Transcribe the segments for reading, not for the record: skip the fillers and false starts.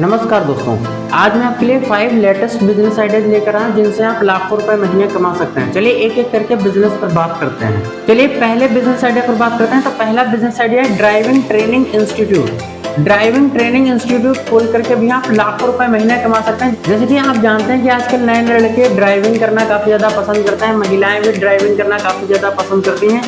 नमस्कार दोस्तों, आज मैं आपके लिए 5 लेटेस्ट बिजनेस आइडियाज लेकर आया हूं जिनसे आप लाखों रुपए महीने कमा सकते हैं। चलिए एक एक करके बिजनेस पर बात करते हैं। चलिए पहले बिजनेस आइडिया पर बात करते हैं। तो पहला बिजनेस आइडिया है driving training institute. Driving training institute खोल करके भी आप लाखों रुपए महीने कमा सकते हैं। जैसे कि आप जानते हैं कि आजकल नए लड़के ड्राइविंग करना काफी ज्यादा पसंद करते हैं, महिलाएं भी ड्राइविंग करना काफी ज्यादा पसंद करती हैं।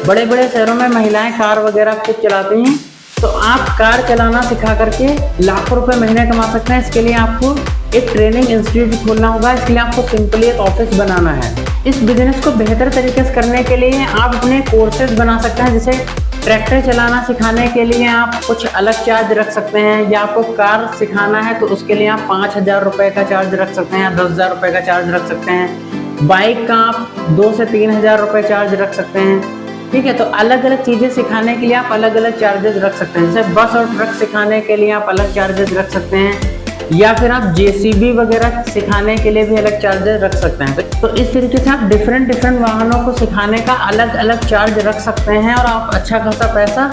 बड़े बड़े शहरों में महिलाएं कार वगैरह खुद चलाती हैं, तो आप कार चलाना सिखा करके लाखों रुपए महीने कमा सकते हैं। इसके लिए आपको एक ट्रेनिंग इंस्टीट्यूट खोलना होगा। इसके लिए आपको सिंपली एक ऑफिस बनाना है। इस बिजनेस को बेहतर तरीके से करने के लिए आप अपने कोर्सेज बना सकते हैं। जैसे ट्रैक्टर चलाना सिखाने के लिए आप कुछ अलग चार्ज रख सकते हैं, या आपको कार सिखाना है तो उसके लिए आप 5,000 रुपये का चार्ज रख सकते हैं या 10,000 रुपये का चार्ज रख सकते हैं। बाइक का आप 2 से 3,000 रुपये चार्ज रख सकते हैं। ठीक है, तो अलग अलग चीजें सिखाने के लिए आप अलग अलग चार्जेस रख सकते हैं। जैसे बस और ट्रक सिखाने के लिए आप अलग चार्जेस रख सकते हैं, या फिर आप जेसीबी वगैरह सिखाने के लिए भी अलग चार्जेस रख सकते हैं। तो इस तरीके से आप डिफरेंट वाहनों को सिखाने का अलग अलग चार्ज रख सकते हैं और आप अच्छा खासा पैसा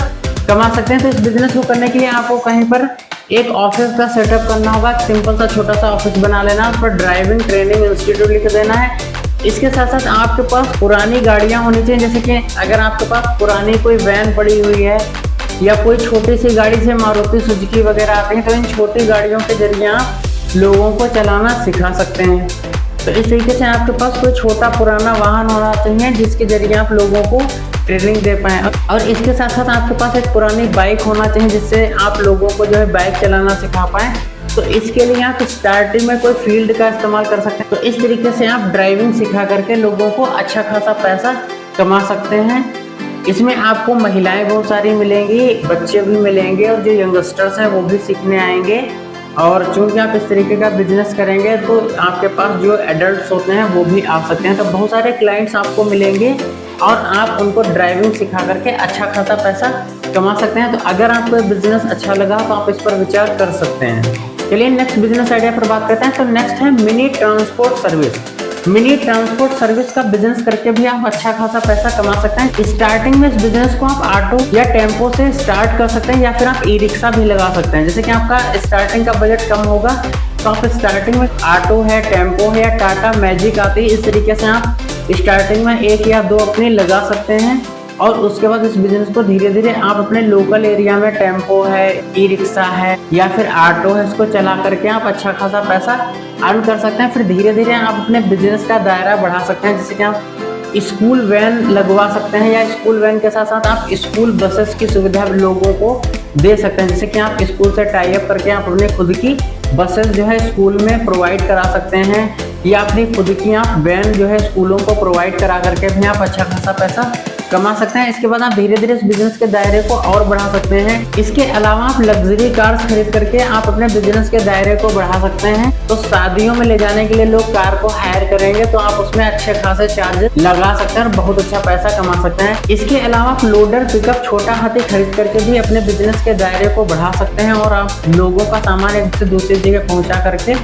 कमा सकते हैं। तो इस बिजनेस को करने के लिए आपको कहीं पर एक ऑफिस का सेटअप करना होगा। सिंपल सा छोटा सा ऑफिस बना लेना, उस पर ड्राइविंग ट्रेनिंग इंस्टीट्यूट लिख देना है। इसके साथ साथ आपके पास पुरानी गाड़ियां होनी चाहिए। जैसे कि अगर आपके पास पुरानी कोई वैन पड़ी हुई है या कोई छोटी सी गाड़ी से मारुति सुजुकी वगैरह आती है, तो इन छोटी गाड़ियों के जरिए आप लोगों को चलाना सिखा सकते हैं। तो इस तरीके से आपके पास कोई छोटा पुराना वाहन होना चाहिए जिसके जरिए आप लोगों को ट्रेनिंग दे पाएँ। और इसके साथ साथ आपके पास एक पुरानी बाइक होना चाहिए जिससे आप लोगों को जो है बाइक चलाना सिखा पाएँ। तो इसके लिए आप स्टार्टिंग में कोई फील्ड का इस्तेमाल कर सकते हैं। तो इस तरीके से आप ड्राइविंग सिखा करके लोगों को अच्छा खासा पैसा कमा सकते हैं। इसमें आपको महिलाएं बहुत सारी मिलेंगी, बच्चे भी मिलेंगे और जो यंगस्टर्स हैं वो भी सीखने आएंगे। और चूंकि आप इस तरीके का बिजनेस करेंगे तो आपके पास जो एडल्ट्स होते हैं वो भी आ सकते हैं। तो बहुत सारे क्लाइंट्स आपको मिलेंगे और आप उनको ड्राइविंग सिखा करके अच्छा खासा पैसा कमा सकते हैं। तो अगर आपको ये बिजनेस अच्छा लगा तो आप इस पर विचार कर सकते हैं। चलिए नेक्स्ट बिजनेस आइडिया पर बात करते हैं। तो नेक्स्ट है mini transport service. Mini transport service का बिजनेस करके भी आप अच्छा खासा पैसा कमा सकते हैं। स्टार्टिंग में इस बिजनेस को आप ऑटो या टेम्पो से स्टार्ट कर सकते हैं, या फिर आप ई रिक्शा भी लगा सकते हैं। जैसे कि आपका स्टार्टिंग का बजट कम होगा तो आप स्टार्टिंग में ऑटो है, टेम्पो है या टाटा मैजिक आती है, इस तरीके से आप स्टार्टिंग में 1 या 2 अपनी लगा सकते हैं। और उसके बाद इस बिजनेस को धीरे धीरे आप अपने लोकल एरिया में टेम्पो है, ई रिक्शा है या फिर ऑटो है, इसको चला करके आप अच्छा खासा पैसा अर्न कर सकते हैं। फिर धीरे धीरे आप अपने बिजनेस का दायरा बढ़ा सकते हैं। जैसे कि आप स्कूल वैन लगवा सकते हैं, या स्कूल वैन के साथ साथ आप स्कूल बसेस की सुविधा लोगों को दे सकते हैं। जैसे कि आप स्कूल से टाई अप करके आप अपने खुद की बसेस जो है स्कूल में प्रोवाइड करा सकते हैं, या अपनी खुद की आप वैन जो है स्कूलों को प्रोवाइड करा करके भी आप अच्छा खासा पैसा कमा सकते हैं। इसके बाद आप धीरे धीरे इस बिजनेस के दायरे को और बढ़ा सकते हैं। इसके अलावा आप लग्जरी कार्स खरीद करके आप अपने बिजनेस के दायरे को बढ़ा सकते हैं। तो शादियों में ले जाने के लिए लोग कार को हायर करेंगे तो आप उसमें अच्छे खासे चार्जेस लगा सकते हैं और बहुत अच्छा पैसा कमा सकते हैं। इसके अलावा आप लोडर पिकअप छोटा हाथी खरीद करके भी अपने बिजनेस के दायरे को बढ़ा सकते हैं, और आप लोगों का सामान एक से दूसरी जगह पहुंचा करके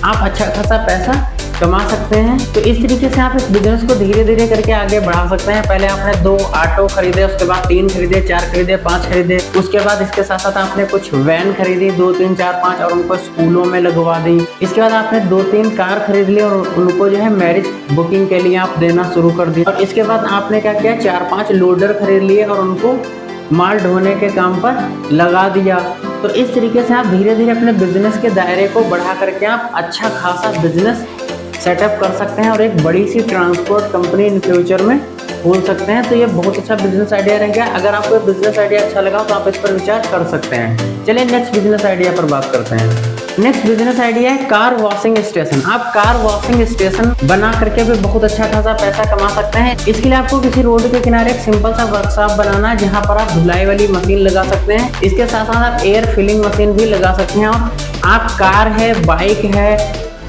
आप अच्छा खासा पैसा कमा सकते हैं। तो इस तरीके से आप इस बिजनेस को धीरे धीरे करके आगे बढ़ा सकते हैं। पहले आपने 2 ऑटो खरीदे, उसके बाद 3 खरीदे, 4 खरीदे, 5 खरीदे। उसके बाद इसके साथ साथ आपने कुछ वैन खरीदी 2, 3, 4, 5 और उनको स्कूलों में लगवा दी। इसके बाद आपने 2-3 कार खरीद ली और उनको जो है मैरिज बुकिंग के लिए आप देना शुरू कर दिया। और इसके बाद आपने क्या किया, 4-5 लोडर खरीद लिए और उनको माल ढोने के काम पर लगा दिया। तो इस तरीके से आप धीरे धीरे अपने बिजनेस के दायरे को बढ़ा करके आप अच्छा खासा बिजनेस सेटअप कर सकते हैं और एक बड़ी सी ट्रांसपोर्ट कंपनी इन फ्यूचर में खोल सकते हैं। तो ये बहुत अच्छा बिजनेस आइडिया रहेगा। अगर आपको बिजनेस आइडिया अच्छा लगा तो आप इस पर विचार कर सकते हैं। चलिए नेक्स्ट बिजनेस आइडिया पर बात करते हैं। नेक्स्ट बिजनेस आइडिया है कार वॉशिंग स्टेशन। आप कार वॉशिंग स्टेशन बना करके भी बहुत अच्छा खासा पैसा कमा सकते हैं। इसके लिए आपको किसी रोड के किनारे एक सिंपल सा वर्कशॉप बनाना है जहाँ पर आप धुलाई वाली मशीन लगा सकते हैं। इसके साथ साथ आप एयर फिलिंग मशीन भी लगा सकते हैं। और आप कार है, बाइक है,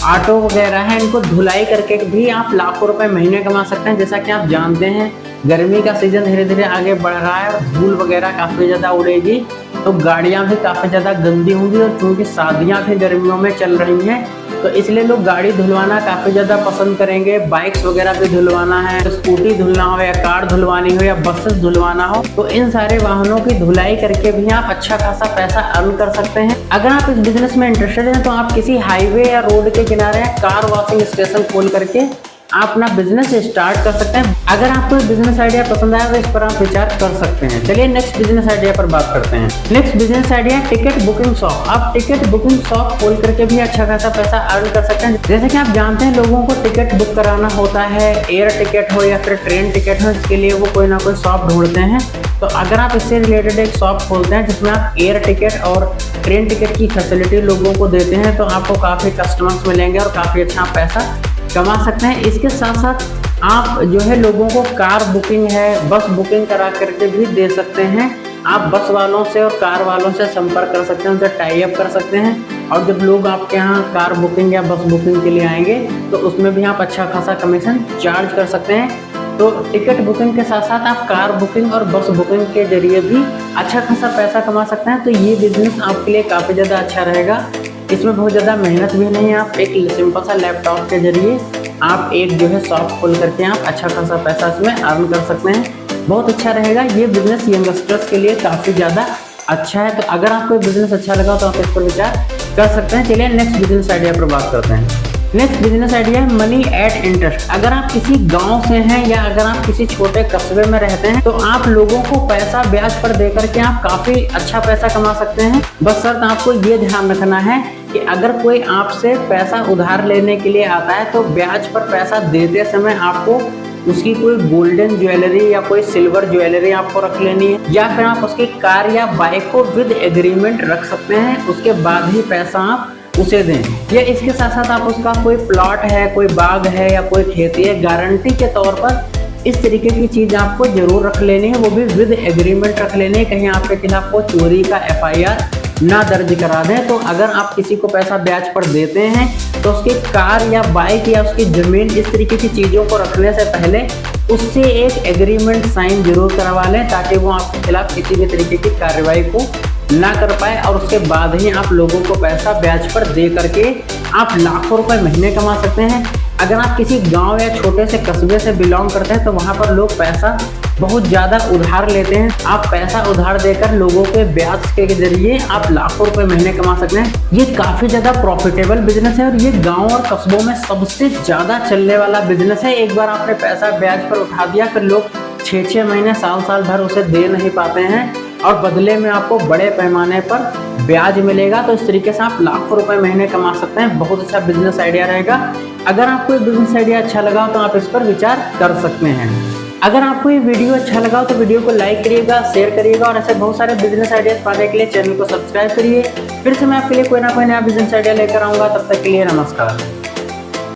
ऑटो वगैरह है, इनको धुलाई करके भी आप लाखों रुपए महीने कमा सकते हैं। जैसा कि आप जानते हैं गर्मी का सीजन धीरे धीरे आगे बढ़ रहा है, धूल वगैरह काफ़ी ज़्यादा उड़ेगी, तो गाड़ियां भी काफ़ी ज़्यादा गंदी होंगी। और चूँकि शादियां भी गर्मियों में चल रही हैं तो इसलिए लोग गाड़ी धुलवाना काफ़ी ज़्यादा पसंद करेंगे। बाइक्स वगैरह भी धुलवाना है, तो स्कूटी धुलना हो या कार धुलवानी हो या बसेस धुलवाना हो, तो इन सारे वाहनों की धुलाई करके भी आप अच्छा खासा पैसा अर्न कर सकते हैं। अगर आप इस बिजनेस में इंटरेस्टेड हैं तो आप किसी हाईवे या रोड के किनारे कार वॉशिंग स्टेशन खोल करके आप अपना बिजनेस स्टार्ट कर सकते हैं। अगर आपको बिजनेस आइडिया पसंद आया तो इस पर आप विचार कर सकते हैं। चलिए नेक्स्ट बिजनेस आइडिया पर बात करते हैं। Next business idea ticket booking shop. आप टिकट बुकिंग शॉप खोल करके भी अच्छा खासा पैसा अर्न कर सकते हैं। जैसे कि आप जानते हैं लोगों को टिकट बुक कराना होता है, एयर टिकट हो या फिर ट्रेन टिकट हो, इसके लिए वो कोई ना कोई शॉप ढूंढते हैं। तो अगर आप इससे रिलेटेड एक शॉप खोलते हैं जिसमें आप एयर टिकट और ट्रेन टिकट की फैसिलिटी लोगों को देते हैं, तो आपको काफ़ी कस्टमर्स मिलेंगे और काफ़ी अच्छा पैसा कमा सकते हैं। इसके साथ साथ आप जो है लोगों को कार बुकिंग है, बस बुकिंग करा करके भी दे सकते हैं। आप बस वालों से और कार वालों से संपर्क कर सकते हैं, उनसे टाई अप कर सकते हैं, और जब लोग आपके यहाँ कार बुकिंग या बस बुकिंग के लिए आएंगे तो उसमें भी आप अच्छा खासा कमीशन चार्ज कर सकते हैं। तो टिकट बुकिंग के साथ साथ आप कार बुकिंग और बस बुकिंग के जरिए भी अच्छा खासा पैसा कमा सकते हैं। तो ये बिजनेस आपके लिए काफ़ी ज़्यादा अच्छा रहेगा। इसमें बहुत ज़्यादा मेहनत भी नहीं है। आप एक सिंपल सा लैपटॉप के जरिए आप एक जो है शॉप खोल करके आप अच्छा खासा पैसा इसमें अर्न कर सकते हैं। बहुत अच्छा रहेगा ये बिजनेस, यंगस्टर्स के लिए काफ़ी ज़्यादा अच्छा है। तो अगर आपको बिजनेस अच्छा लगा तो आप इस पर विचार कर सकते हैं। चलिए नेक्स्ट बिजनेस आइडिया पर बात करते हैं। नेक्स्ट बिजनेस आइडिया है मनी एट इंटरेस्ट। अगर आप किसी गांव से हैं या अगर आप किसी छोटे कस्बे में रहते हैं तो आप लोगों को पैसा ब्याज पर दे करके आप काफ़ी अच्छा पैसा कमा सकते हैं। बस शर्त आपको ये ध्यान रखना है कि अगर कोई आपसे पैसा उधार लेने के लिए आता है तो ब्याज पर पैसा देते समय आपको उसकी कोई गोल्डन ज्वेलरी या कोई सिल्वर ज्वेलरी आपको रख लेनी है, या फिर आप उसकी कार या बाइक को विद एग्रीमेंट रख सकते हैं, उसके बाद ही पैसा आप उसे दें। या इसके साथ साथ आप उसका कोई प्लॉट है, कोई बाग है या कोई खेती है, गारंटी के तौर पर इस तरीके की चीज़ आपको जरूर रख लेनी है, वो भी विद एग्रीमेंट रख लेनी है, कहीं आपके खिलाफ को चोरी का FIR ना दर्ज करा दें। तो अगर आप किसी को पैसा ब्याज पर देते हैं तो उसकी कार या बाइक या उसकी ज़मीन, इस तरीके की चीज़ों को रखने से पहले उससे एक एग्रीमेंट साइन जरूर करवा लें, ताकि वो आपके खिलाफ किसी भी तरीके की कार्रवाई को ना कर पाए, और उसके बाद ही आप लोगों को पैसा ब्याज पर दे करके आप लाखों रुपए महीने कमा सकते हैं। अगर आप किसी गांव या छोटे से कस्बे से बिलोंग करते हैं तो वहां पर लोग पैसा बहुत ज़्यादा उधार लेते हैं। आप पैसा उधार देकर लोगों के ब्याज के जरिए आप लाखों रुपए महीने कमा सकते हैं। ये काफ़ी ज़्यादा प्रॉफिटेबल बिजनेस है और ये गाँव और कस्बों में सबसे ज़्यादा चलने वाला बिजनेस है। एक बार आपने पैसा ब्याज पर उठा दिया फिर लोग 6-6 महीने, साल भर उसे दे नहीं पाते हैं और बदले में आपको बड़े पैमाने पर ब्याज मिलेगा। तो इस तरीके से आप लाखों रुपए महीने कमा सकते हैं। बहुत अच्छा बिजनेस आइडिया रहेगा। अगर आपको ये बिजनेस आइडिया अच्छा लगा तो आप इस पर विचार कर सकते हैं। अगर आपको ये वीडियो अच्छा लगा तो वीडियो को लाइक करिएगा, शेयर करिएगा, और ऐसे बहुत सारे बिजनेस आइडियाज पाने के लिए चैनल को सब्सक्राइब करिए। फिर से मैं आपके लिए कोई ना कोई नया बिजनेस आइडिया लेकर आऊँगा। तब तक के लिए नमस्कार।